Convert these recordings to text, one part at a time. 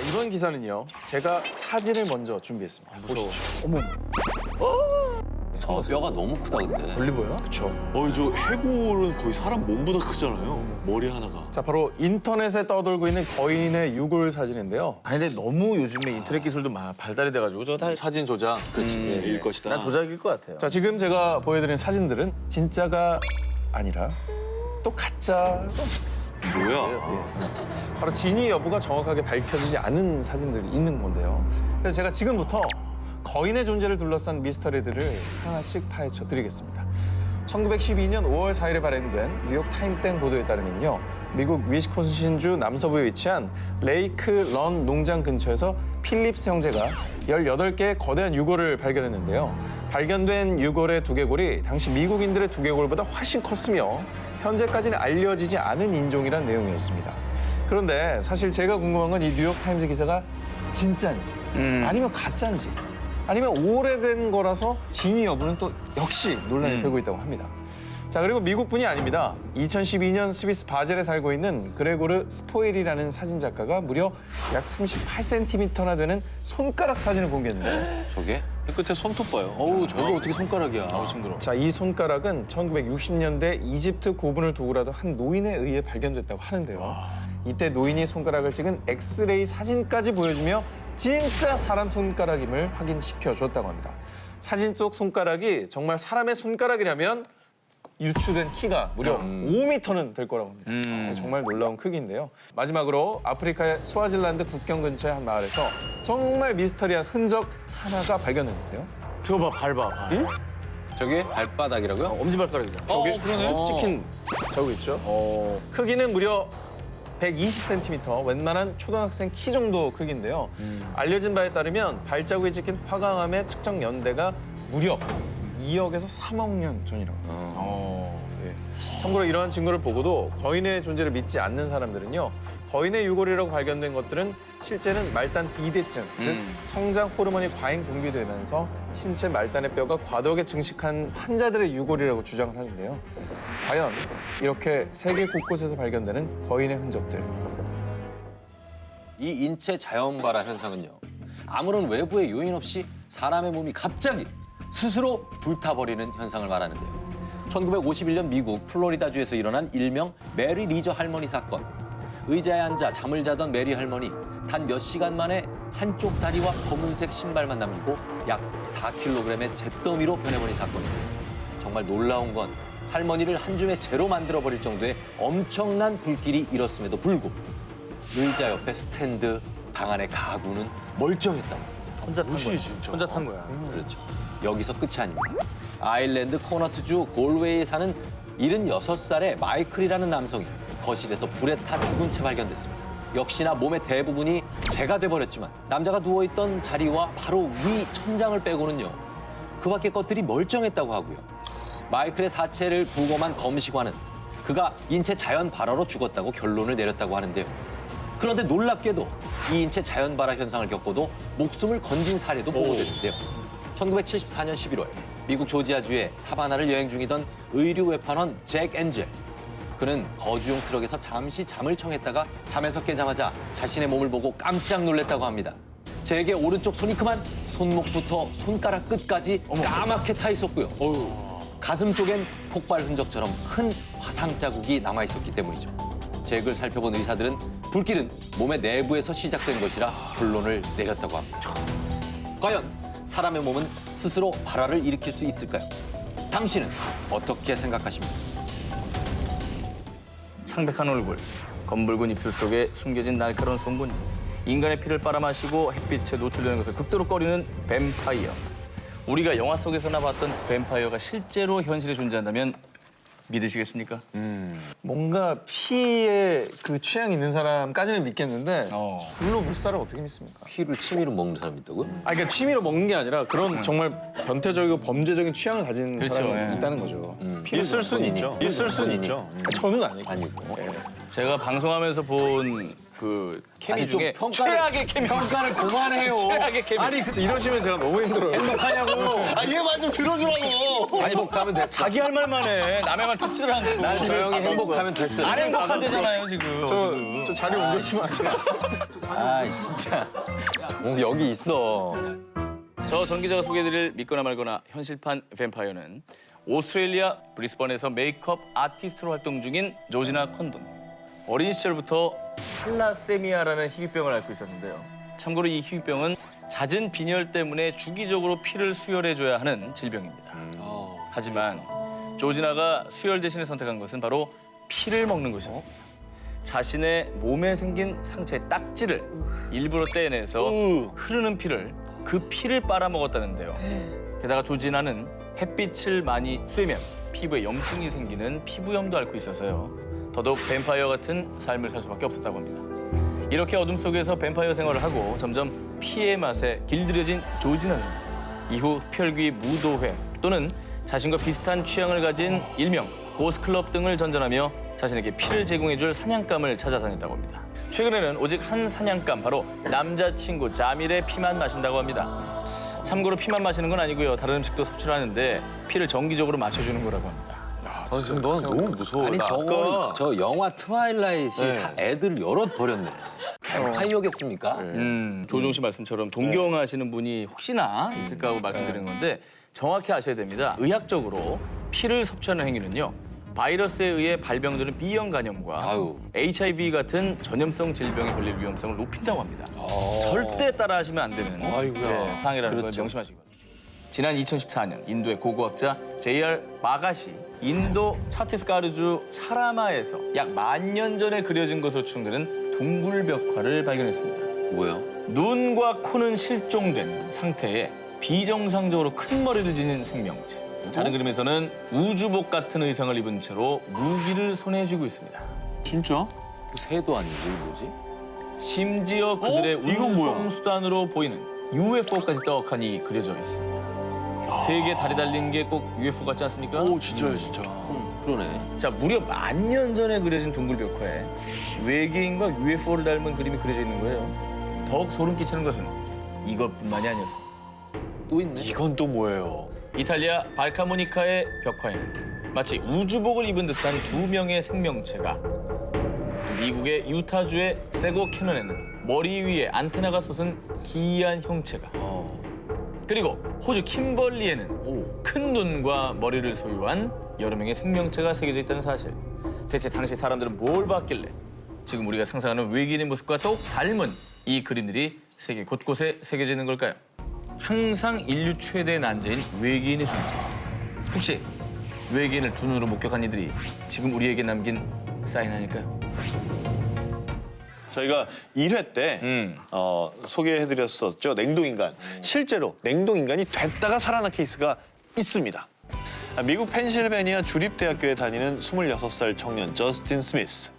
이번 기사는요. 제가 사진을 먼저 준비했습니다. 보시죠. 어머. 뼈가 너무 크다 근데. 올리버요? 그렇죠. 저 해골은 거의 사람 몸보다 크잖아요. 머리 하나가. 자, 바로 인터넷에 떠돌고 있는 거인의 유골 사진인데요. 아니 근데 너무 요즘에 인터넷 기술도 발달이 돼가지고 저거 다 사진 조작. 일 것이다. 난 조작일 것 같아요. 자, 지금 제가 보여드리는 사진들은 진짜가 아니라 또 가짜. 뭐야? 바로 진위 여부가 정확하게 밝혀지지 않은 사진들이 있는 건데요. 그래서 제가 지금부터 거인의 존재를 둘러싼 미스터리들을 하나씩 파헤쳐 드리겠습니다. 1912년 5월 4일에 발행된 뉴욕 타임땡 보도에 따르면요. 미국 위스콘신주 남서부에 위치한 레이크 런 농장 근처에서 필립스 형제가 18개의 거대한 유골을 발견했는데요. 발견된 유골의 두개골이 당시 미국인들의 두개골보다 훨씬 컸으며 현재까지는 알려지지 않은 인종이란 내용이었습니다. 그런데 사실 제가 궁금한 건 이 뉴욕타임즈 기사가 진짜인지 아니면 가짜인지 아니면 오래된 거라서 진위 여부는 또 역시 논란이 되고 있다고 합니다. 자, 그리고 미국뿐이 아닙니다. 2012년 스위스 바젤에 살고 있는 그레고르 스포일이라는 사진작가가 무려 약 38cm나 되는 손가락 사진을 공개했는데요. 저게? 끝에 손톱 봐요. 어우 저게 어떻게 손가락이야. 자, 이 손가락은 1960년대 이집트 고분을 두고라도 한 노인에 의해 발견됐다고 하는데요. 이때 노인이 손가락을 찍은 엑스레이 사진까지 보여주며 진짜 사람 손가락임을 확인시켜 줬다고 합니다. 사진 속 손가락이 정말 사람의 손가락이라면 유추된 키가 무려 5m는 될 거라고 합니다. 정말 놀라운 크기인데요. 마지막으로 아프리카의 스와질란드 국경 근처의 한 마을에서 정말 미스터리한 흔적 하나가 발견됐는데요. 저거 봐, 밟아. 저게 발바닥이라고요? 엄지발가락이다. 그러네. 찍힌 저거 있죠? 크기는 무려 120cm, 웬만한 초등학생 키 정도 크기인데요. 알려진 바에 따르면 발자국이 찍힌 화강암의 측정 연대가 무려 2억에서 3억 년 전이라고 합니다. 예. 참고로 이러한 증거를 보고도 거인의 존재를 믿지 않는 사람들은요. 거인의 유골이라고 발견된 것들은 실제는 말단 비대증, 즉 성장 호르몬이 과잉 분비되면서 신체 말단의 뼈가 과도하게 증식한 환자들의 유골이라고 주장을 하는데요. 과연 이렇게 세계 곳곳에서 발견되는 거인의 흔적들. 이 인체 자연발화 현상은요. 아무런 외부의 요인 없이 사람의 몸이 갑자기 스스로 불타버리는 현상을 말하는데요. 1951년 미국 플로리다주에서 일어난 일명 메리 리저 할머니 사건. 의자에 앉아 잠을 자던 메리 할머니 단 몇 시간 만에 한쪽 다리와 검은색 신발만 남기고 약 4kg의 잿더미로 변해버린 사건입니다. 정말 놀라운 건 할머니를 한 줌의 재로 만들어버릴 정도의 엄청난 불길이 일었음에도 불구하고 의자 옆에 스탠드, 방 안의 가구는 멀쩡했다고 합니다. 혼자 탄 거야. 혼자 탄 거야. 그렇죠. 여기서 끝이 아닙니다. 아일랜드 코너트주 골웨이에 사는 76살의 마이클이라는 남성이 거실에서 불에 타 죽은 채 발견됐습니다. 역시나 몸의 대부분이 재가 돼버렸지만 남자가 누워있던 자리와 바로 위 천장을 빼고는요. 그 밖의 것들이 멀쩡했다고 하고요. 마이클의 사체를 부검한 검시관은 그가 인체 자연 발화로 죽었다고 결론을 내렸다고 하는데요. 그런데 놀랍게도 이 인체 자연 발화 현상을 겪고도 목숨을 건진 사례도 보고되는데요. 1974년 11월 미국 조지아주의 사바나를 여행 중이던 의류 외판원 잭 엔젤. 그는 거주용 트럭에서 잠시 잠을 청했다가 잠에서 깨자마자 자신의 몸을 보고 깜짝 놀랐다고 합니다. 잭의 오른쪽 손이 그만 손목부터 손가락 끝까지 까맣게 타 있었고요. 가슴 쪽엔 폭발 흔적처럼 큰 화상 자국이 남아 있었기 때문이죠. 잭을 살펴본 의사들은 불길은 몸의 내부에서 시작된 것이라 결론을 내렸다고 합니다. 과연 사람의 몸은 스스로 발화를 일으킬 수 있을까요? 당신은 어떻게 생각하십니까? 창백한 얼굴, 검붉은 입술 속에 숨겨진 날카로운 성분, 인간의 피를 빨아마시고 햇빛에 노출되는 것을 극도로 꺼리는 뱀파이어. 우리가 영화 속에서나 봤던 뱀파이어가 실제로 현실에 존재한다면 믿으시겠습니까? 뭔가 피에 그 취향이 있는 사람까지는 믿겠는데 물로 못 사람 어떻게 믿습니까? 피를 취미로 먹는 사람이 있다고요? 그러니까 취미로 먹는 게 아니라 그런 정말 변태적이고 범죄적인 취향을 가진 그렇죠, 사람이 예. 있다는 거죠. 있을 수는 있죠. 있을 수는 있죠. 저는 아니고. 아니고. 예. 제가 방송하면서 본 그 케미 아니, 좀 중에 평가를- 최악의 케미. 평가를 그만해요. 최악의 케미. 아니 이러시면 제가 너무 힘들어요. 행복하냐고. 아, 얘 말 좀 들어주라고. 행복하면 됐어. 자기 할 말만 해. 남의 말 듣지를 않고. 난 저 형이 행복하면 됐어. 안 행복하대잖아요 지금. 저 자리 옮겨주시면 안 돼요? 아 진짜. 여기 있어. 저 전 기자가 소개해드릴 믿거나 말거나 현실판 뱀파이어는 오스트레일리아 브리스번에서 메이크업 아티스트로 활동 중인 조지나 콘돈. 어린 시절부터 탈라세미아라는 희귀병을 앓고 있었는데요. 참고로 이 희귀병은 잦은 빈혈 때문에 주기적으로 피를 수혈해줘야 하는 질병입니다. 하지만 조지나가 수혈 대신에 선택한 것은 바로 피를 먹는 것이었습니다. 자신의 몸에 생긴 상처의 딱지를 일부러 떼내서 흐르는 피를 그 피를 빨아먹었다는데요. 게다가 조지나는 햇빛을 많이 쐬면 피부에 염증이 생기는 피부염도 앓고 있어서요. 더더욱 뱀파이어 같은 삶을 살 수밖에 없었다고 합니다. 이렇게 어둠 속에서 뱀파이어 생활을 하고 점점 피의 맛에 길들여진 조지나는 이후 흡혈귀 무도회 또는 자신과 비슷한 취향을 가진 일명 보스클럽 등을 전전하며 자신에게 피를 제공해줄 사냥감을 찾아다녔다고 합니다. 최근에는 오직 한 사냥감, 바로 남자친구 자밀의 피만 마신다고 합니다. 참고로 피만 마시는 건 아니고요. 다른 음식도 섭취를 하는데 피를 정기적으로 마셔주는 거라고 합니다. 아, 지금 넌 너무 무서워. 아니 나 저거는 아까 저 영화 트와일라이트이 네. 애들 여럿 버렸네. 뱀파이어겠습니까? 조종 씨 말씀처럼 존경하시는 분이 혹시나 있을까 하고 말씀드리는 건데 정확히 아셔야 됩니다. 의학적으로 피를 섭취하는 행위는요. 바이러스에 의해 발병되는 B형 감염과 아유. HIV 같은 전염성 질병에 걸릴 위험성을 높인다고 합니다. 절대 따라하시면 안 되는 아이고야. 사항이라는 걸 그렇죠. 명심하시기 바랍니다. 지난 2014년 인도의 고고학자 J.R. 마가시 인도 차티스가르주 차라마에서 약 10,000년 전에 그려진 것으로 추정되는 동굴벽화를 발견했습니다. 뭐야? 눈과 코는 실종된 상태에 비정상적으로 큰 머리를 지닌 생명체. 다른 그림에서는 우주복 같은 의상을 입은 채로 무기를 손에 쥐고 있습니다. 진짜? 새도 아니고 뭐지? 심지어 그들의 이건 뭐야? 운송수단으로 보이는 UFO까지 떡하니 그려져 있습니다. 세 개 다리 달린 게 꼭 UFO 같지 않습니까? 오, 진짜요, 진짜. 그러네. 자, 무려 10,000년 전에 그려진 동굴벽화에 외계인과 UFO를 닮은 그림이 그려져 있는 거예요. 더욱 소름 끼치는 것은 이것뿐만이 아니었습니다. 또 있네. 이건 또 뭐예요? 이탈리아 발카모니카의 벽화에는 마치 우주복을 입은 듯한 2명의 생명체가, 미국의 유타주의 세고 캐년에는 머리 위에 안테나가 솟은 기이한 형체가, 그리고 호주 킴벌리에는 오. 큰 눈과 머리를 소유한 여러 명의 생명체가 새겨져 있다는 사실. 대체 당시 사람들은 뭘 봤길래 지금 우리가 상상하는 외계인의 모습과 더욱 닮은 이 그림들이 세계 곳곳에 새겨져 있는 걸까요? 항상 인류 최대의 난제인 외계인의 존재. 혹시 외계인을 두 눈으로 목격한 이들이 지금 우리에게 남긴 사인 아닐까요? 저희가 1회 때 소개해드렸었죠. 냉동인간. 실제로 냉동인간이 됐다가 살아난 케이스가 있습니다. 미국 펜실베니아 주립대학교에 다니는 26살 청년 저스틴 스미스.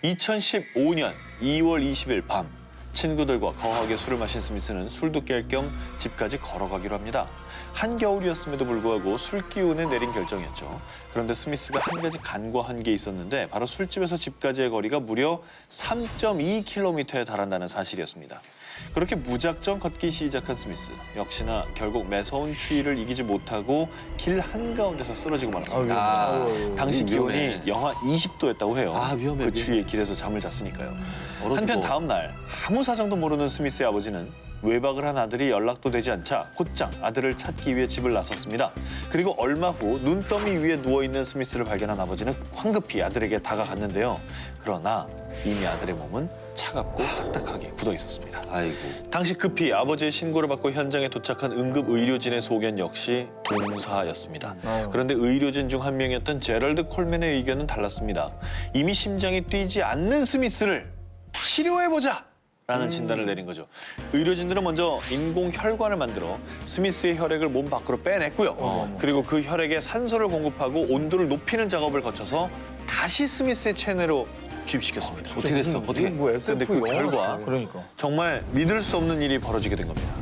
2015년 2월 20일 밤 친구들과 거하게 술을 마신 스미스는 술도 깰 겸 집까지 걸어가기로 합니다. 한겨울이었음에도 불구하고 술 기운에 내린 결정이었죠. 그런데 스미스가 한 가지 간과한 게 있었는데 바로 술집에서 집까지의 거리가 무려 3.2km에 달한다는 사실이었습니다. 그렇게 무작정 걷기 시작한 스미스. 역시나 결국 매서운 추위를 이기지 못하고 길 한가운데서 쓰러지고 말았습니다. 당시 기온이 위험해. 영하 20도였다고 해요. 아, 위험해, 그 추위에 길에서 잠을 잤으니까요. 얼어 한편 죽어. 다음 날 아무 사정도 모르는 스미스의 아버지는 외박을 한 아들이 연락도 되지 않자 곧장 아들을 찾기 위해 집을 나섰습니다. 그리고 얼마 후 눈더미 위에 누워있는 스미스를 발견한 아버지는 황급히 아들에게 다가갔는데요. 그러나 이미 아들의 몸은 차갑고 딱딱하게 굳어 있었습니다. 아이고. 당시 급히 아버지의 신고를 받고 현장에 도착한 응급 의료진의 소견 역시 동사였습니다. 그런데 의료진 중 한 명이었던 제럴드 콜맨의 의견은 달랐습니다. 이미 심장이 뛰지 않는 스미스를 치료해보자! 라는 진단을 내린 거죠. 의료진들은 먼저 인공 혈관을 만들어 스미스의 혈액을 몸 밖으로 빼냈고요. 그리고 그 혈액에 산소를 공급하고 온도를 높이는 작업을 거쳐서 다시 스미스의 체내로 주입시켰습니다. 어떻게 됐어? 어떻게? 뭐 근데 그 결과 그러니까. 정말 믿을 수 없는 일이 벌어지게 된 겁니다.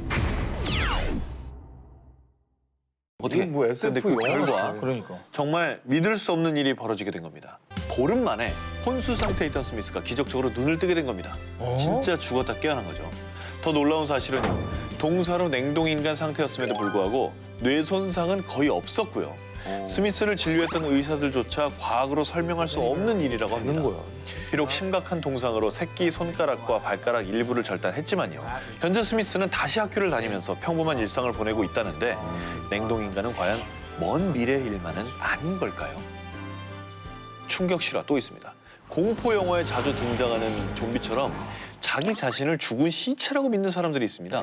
어떻게? 뭐 근데 SF 그 영화 결과 같아. 그러니까. 정말 믿을 수 없는 일이 벌어지게 된 겁니다. 보름 만에 혼수 상태에 있던 스미스가 기적적으로 눈을 뜨게 된 겁니다. 진짜 죽었다 깨어난 거죠. 더 놀라운 사실은요. 동사로 냉동인간 상태였음에도 불구하고 뇌 손상은 거의 없었고요. 스미스를 진료했던 의사들조차 과학으로 설명할 수 없는 일이라고 합니다. 비록 심각한 동상으로 새끼 손가락과 발가락 일부를 절단했지만요. 현재 스미스는 다시 학교를 다니면서 평범한 일상을 보내고 있다는데 냉동인간은 과연 먼 미래의 일만은 아닌 걸까요? 충격 실화 또 있습니다. 공포 영화에 자주 등장하는 좀비처럼 자기 자신을 죽은 시체라고 믿는 사람들이 있습니다.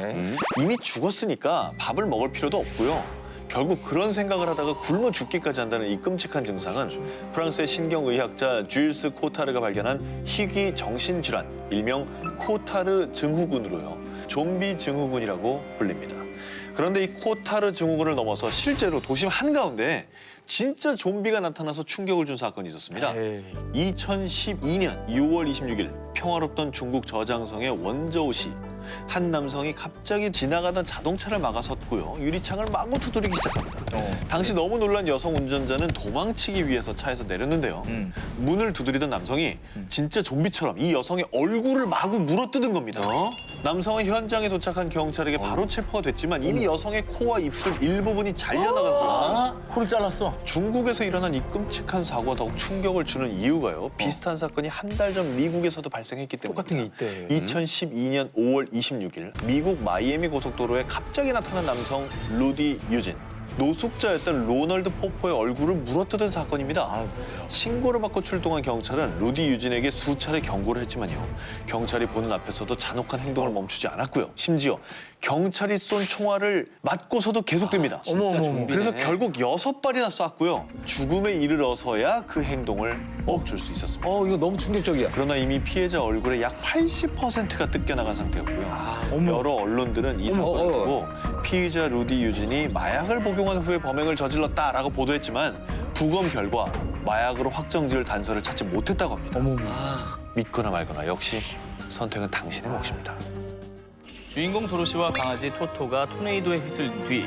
이미 죽었으니까 밥을 먹을 필요도 없고요. 결국 그런 생각을 하다가 굶어 죽기까지 한다는 이 끔찍한 증상은 프랑스의 신경의학자 주일스 코타르가 발견한 희귀 정신질환, 일명 코타르 증후군으로요. 좀비 증후군이라고 불립니다. 그런데 이 코타르 증후군을 넘어서 실제로 도심 한가운데 진짜 좀비가 나타나서 충격을 준 사건이 있었습니다. 2012년 6월 26일 평화롭던 중국 저장성의 원저우시 한 남성이 갑자기 지나가던 자동차를 막아섰고요. 유리창을 마구 두드리기 시작합니다. 당시 너무 놀란 여성 운전자는 도망치기 위해서 차에서 내렸는데요. 문을 두드리던 남성이 진짜 좀비처럼 이 여성의 얼굴을 마구 물어뜯은 겁니다. 남성은 현장에 도착한 경찰에게 바로 체포가 됐지만 이미 여성의 코와 입술 일부분이 잘려나갔고요. 코를 잘랐어. 중국에서 일어난 이 끔찍한 사고가 더욱 충격을 주는 이유가요. 비슷한 사건이 한 달 전 미국에서도 발생했기 때문입니다. 똑같은 게 있대. 2012년 5월 26일 미국 마이애미 고속도로에 갑자기 나타난 남성 루디 유진. 노숙자였던 로널드 포포의 얼굴을 물어뜯은 사건입니다. 신고를 받고 출동한 경찰은 루디 유진에게 수차례 경고를 했지만요. 경찰이 보는 앞에서도 잔혹한 행동을 멈추지 않았고요. 심지어 경찰이 쏜 총알을 맞고서도 계속됩니다. 진짜 좀비네. 그래서 결국 6발이나 쐈고요. 죽음에 이르러서야 그 행동을 멈출 수 있었습니다. 이거 너무 충격적이야. 그러나 이미 피해자 얼굴의 약 80%가 뜯겨나간 상태였고요. 여러 언론들은 이 사건을 두고 피의자 루디 유진이 마약을 복용한 후에 범행을 저질렀다라고 보도했지만 부검 결과 마약으로 확정지을 단서를 찾지 못했다고 합니다. 믿거나 말거나 역시 선택은 당신의 몫입니다. 주인공 도로시와 강아지 토토가 토네이도에 휩쓸린 뒤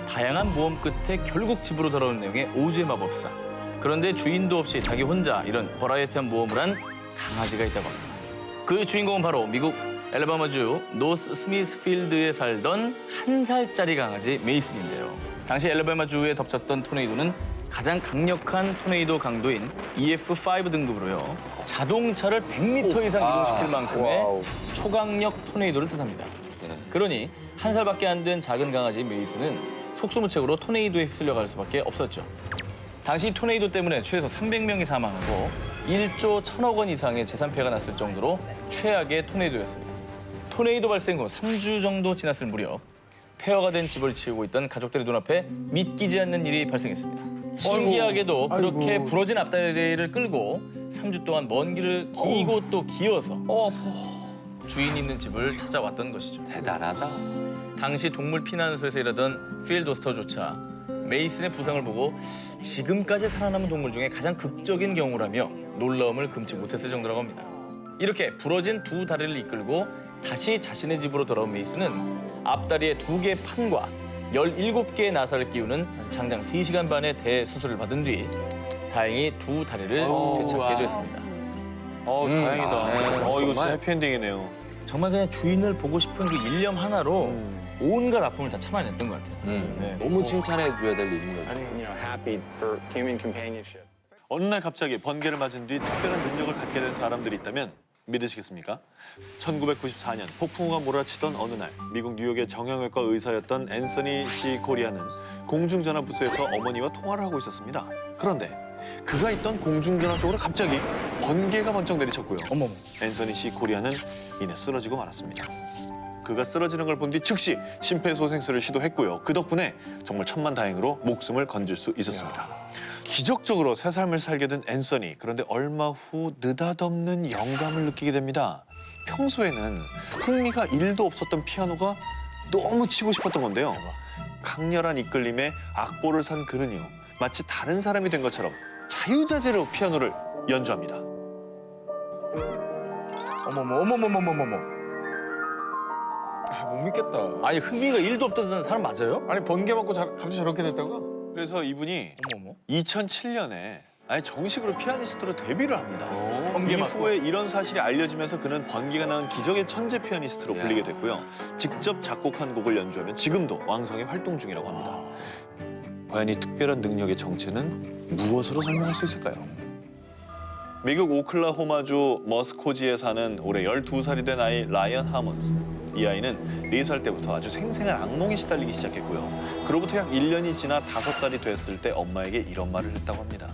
다양한 모험 끝에 결국 집으로 돌아오는 내용의 오즈의 마법사. 그런데 주인도 없이 자기 혼자 이런 버라이어티한 모험을 한 강아지가 있다고 합니다. 그 주인공은 바로 미국 엘라바마주 노스 스미스필드에 살던 1살짜리 강아지 메이슨인데요. 당시 엘라바마주에 덮쳤던 토네이도는 가장 강력한 토네이도 강도인 EF5 등급으로요. 자동차를 100m 이상 이동시킬 만큼의 초강력 토네이도를 뜻합니다. 그러니 1살밖에 안 된 작은 강아지 메이슨은 속수무책으로 토네이도에 휩쓸려갈 수밖에 없었죠. 당시 토네이도 때문에 최소 300명이 사망하고 1조 1,000억 원 이상의 재산 피해가 났을 정도로 최악의 토네이도였습니다. 토네이도 발생 후 3주 정도 지났을 무렵 폐허가 된 집을 치우고 있던 가족들의 눈앞에 믿기지 않는 일이 발생했습니다. 신기하게도 그렇게 부러진 앞다리를 끌고 3주 동안 먼 길을 기고 또 기어서 주인 있는 집을 찾아왔던 것이죠. 대단하다. 당시 동물 피난소에서 일하던 필 도스터조차 메이슨의 부상을 보고 지금까지 살아남은 동물 중에 가장 극적인 경우라며 놀라움을 금치 못했을 정도라고 합니다. 이렇게 부러진 두 다리를 이끌고 다시 자신의 집으로 돌아온 메이슨은 앞다리에 2개의 판과 17개의 나사를 끼우는 장장 3시간 반의 대수술을 받은 뒤 다행히 두 다리를 되찾게 됐습니다. 다행이다. 이거 진짜 정말. 해피엔딩이네요. 정말 그냥 주인을 보고 싶은 그 일념 하나로 온갖 아픔을 다 참아냈던 것 같아요. 네. 너무 칭찬해줘야 될 일인 거죠. happy for human companionship. 어느 날 갑자기 번개를 맞은 뒤 특별한 능력을 갖게 된 사람들이 있다면 믿으시겠습니까? 1994년 폭풍우가 몰아치던 어느 날 미국 뉴욕의 정형외과 의사였던 앤서니 C. 코리아는 공중전화 부스에서 어머니와 통화를 하고 있었습니다. 그런데 그가 있던 공중전화 쪽으로 갑자기 번개가 번쩍 내리쳤고요. 앤서니 C. 코리아는 이내 쓰러지고 말았습니다. 그가 쓰러지는 걸 본 뒤 즉시 심폐소생술을 시도했고요. 그 덕분에 정말 천만다행으로 목숨을 건질 수 있었습니다. 기적적으로 새 삶을 살게 된 앤서니. 그런데 얼마 후 느닷없는 영감을 느끼게 됩니다. 평소에는 흥미가 1도 없었던 피아노가 너무 치고 싶었던 건데요. 강렬한 이끌림에 악보를 산 그는요. 마치 다른 사람이 된 것처럼 자유자재로 피아노를 연주합니다. 어머머머머머머머. 못 믿겠다. 아니 흥미가 1도 없던 사람 맞아요? 아니 번개 맞고 갑자기 저렇게 됐다가? 그래서 이분이 어머. 2007년에 아예 정식으로 피아니스트로 데뷔를 합니다. 번개 맞고. 이후에 이런 사실이 알려지면서 그는 번개가 나은 기적의 천재 피아니스트로 야. 불리게 됐고요. 직접 작곡한 곡을 연주하면 지금도 왕성히 활동 중이라고 합니다. 과연 이 특별한 능력의 정체는 무엇으로 설명할 수 있을까요? 미국 오클라호마주 머스코지에 사는 올해 12살이 된 아이 라이언 하먼스. 이 아이는 4살 때부터 아주 생생한 악몽에 시달리기 시작했고요. 그로부터 약 1년이 지나 5살이 됐을 때 엄마에게 이런 말을 했다고 합니다.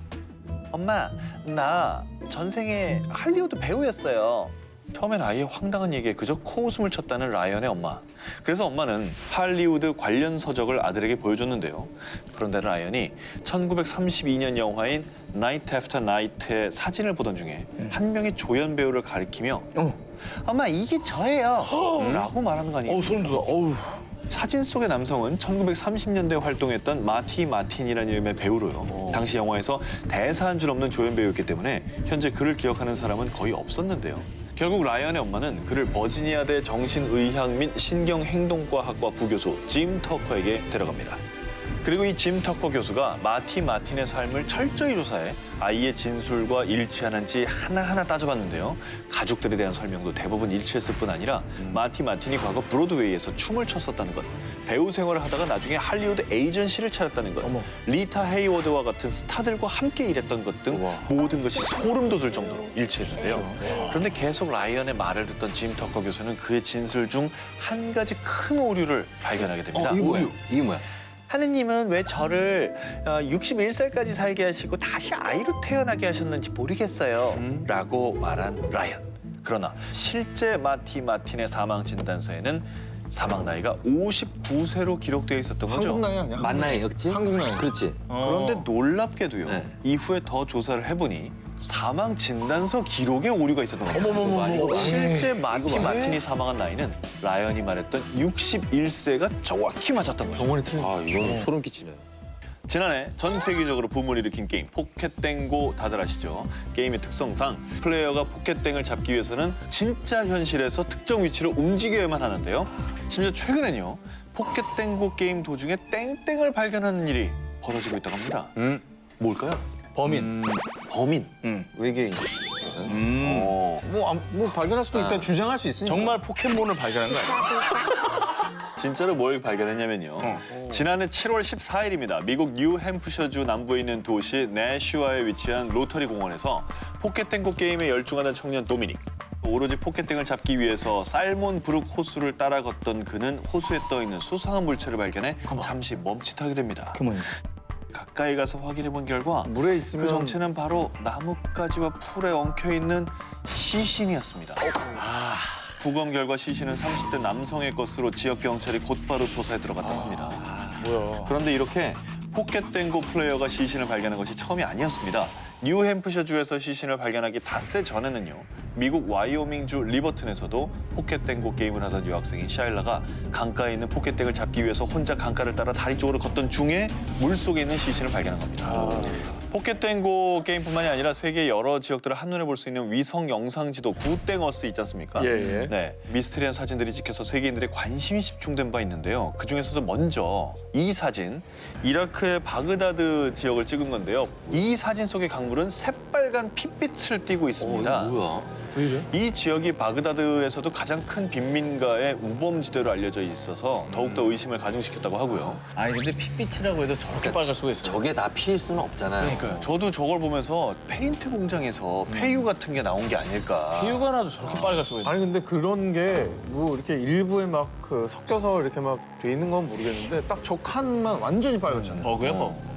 엄마, 나 전생에 할리우드 배우였어요. 처음엔 아이의 황당한 얘기에 그저 코웃음을 쳤다는 라이언의 엄마. 그래서 엄마는 할리우드 관련 서적을 아들에게 보여줬는데요. 그런데 라이언이 1932년 영화인 나이트 애프터 나이트의 사진을 보던 중에 한 명의 조연 배우를 가리키며 엄마, 이게 저예요 라고 말하는 거 아니겠습니까? 소름 돋아. 어우. 사진 속의 남성은 1930년대에 활동했던 마티 마틴이라는 이름의 배우로요. 당시 영화에서 대사 한 줄 없는 조연 배우였기 때문에 현재 그를 기억하는 사람은 거의 없었는데요. 결국 라이언의 엄마는 그를 버지니아대 정신의학 및 신경행동과학과 부교수 짐 터커에게 데려갑니다. 그리고 이 짐 터커 교수가 마티 마틴의 삶을 철저히 조사해 아이의 진술과 일치하는지 하나하나 따져봤는데요. 가족들에 대한 설명도 대부분 일치했을 뿐 아니라 마티 마틴이 과거 브로드웨이에서 춤을 췄었다는 것, 배우 생활을 하다가 나중에 할리우드 에이전시를 차렸다는 것, 리타 헤이워드와 같은 스타들과 함께 일했던 것 등 모든 것이 소름 돋을 정도로 일치했는데요. 그런데 계속 라이언의 말을 듣던 짐 터커 교수는 그의 진술 중 한 가지 큰 오류를 발견하게 됩니다. 이게 뭐야? 하느님은 왜 저를 61살까지 살게 하시고 다시 아이로 태어나게 하셨는지 모르겠어요. 라고 말한 라이언. 그러나 실제 마티 마틴의 사망 진단서에는 사망 나이가 59세로 기록되어 있었던 거죠. 한국 나이 아니야? 만나의 역지? 한국 나이. 그렇지. 그런데 놀랍게도요. 네. 이후에 더 조사를 해보니 사망 진단서 기록에 오류가 있었던 겁니다. 실제 마티 마틴이 사망한 나이는 라이언이 말했던 61세가 정확히 맞았던 거죠. 병원이 틀린. 아, 이건 소름 끼치네. 지난해 전 세계적으로 붐을 일으킨 게임 포켓땡고 다들 아시죠? 게임의 특성상 플레이어가 포켓땡을 잡기 위해서는 진짜 현실에서 특정 위치로 움직여야만 하는데요. 심지어 최근엔요. 포켓땡고 게임 도중에 땡땡을 발견하는 일이 벌어지고 있다고 합니다. 뭘까요? 범인. 범인. 외계인. 뭐 발견할 수도 있다 주장할 수 있으니까. 정말 포켓몬을 발견한 거 아니야? 진짜로 뭘 발견했냐면요. 지난해 7월 14일입니다. 미국 뉴햄프셔주 남부에 있는 도시 내슈아에 위치한 로터리 공원에서 포켓땡고 게임에 열중하던 청년 도미닉. 오로지 포켓땡을 잡기 위해서 살몬브룩 호수를 따라 걷던 그는 호수에 떠있는 수상한 물체를 발견해 잠시 멈칫하게 됩니다. 포켓몬이. 가까이 가서 확인해 본 결과 물에 있으면 그 정체는 바로 나뭇가지와 풀에 엉켜있는 시신이었습니다. 부검 결과 시신은 30대 남성의 것으로 지역 경찰이 곧바로 조사에 들어갔다고 합니다. 뭐야? 그런데 이렇게 포켓땡고 플레이어가 시신을 발견한 것이 처음이 아니었습니다. 뉴햄프셔주에서 시신을 발견하기 닷새 전에는요. 미국 와이오밍주 리버튼에서도 포켓땡고 게임을 하던 유학생인 샤일라가 강가에 있는 포켓땡을 잡기 위해서 혼자 강가를 따라 다리 쪽으로 걷던 중에 물속에 있는 시신을 발견한 겁니다. 포켓땡고 게임뿐만이 아니라 세계 여러 지역들을 한눈에 볼 수 있는 위성 영상 지도 구땡어스 있지 않습니까? 예. 네, 미스테리한 사진들이 찍혀서 세계인들의 관심이 집중된 바 있는데요. 그중에서도 먼저 이 사진, 이라크의 바그다드 지역을 찍은 건데요. 이 사진 속의 강물은 새빨간 핏빛을 띠고 있습니다. 이거 뭐야? 왜 이래? 이 지역이 바그다드에서도 가장 큰 빈민가의 우범지대로 알려져 있어서 더욱더 의심을 가중시켰다고 하고요. 아니 근데 핏빛이라고 해도 저렇게 빨갈 수가 있어요. 저게 다 피일 수는 없잖아요. 그러니까요. 저도 저걸 보면서 페인트 공장에서 폐유 같은 게 나온 게 아닐까. 피부가 나도 저렇게 빨갈 수가 있어. 아니 근데 그런 게 뭐 이렇게 일부에 막 그 섞여서 이렇게 막 돼 있는 건 모르겠는데 딱 저 칸만 완전히 빨갛잖아요. 버그야 뭐.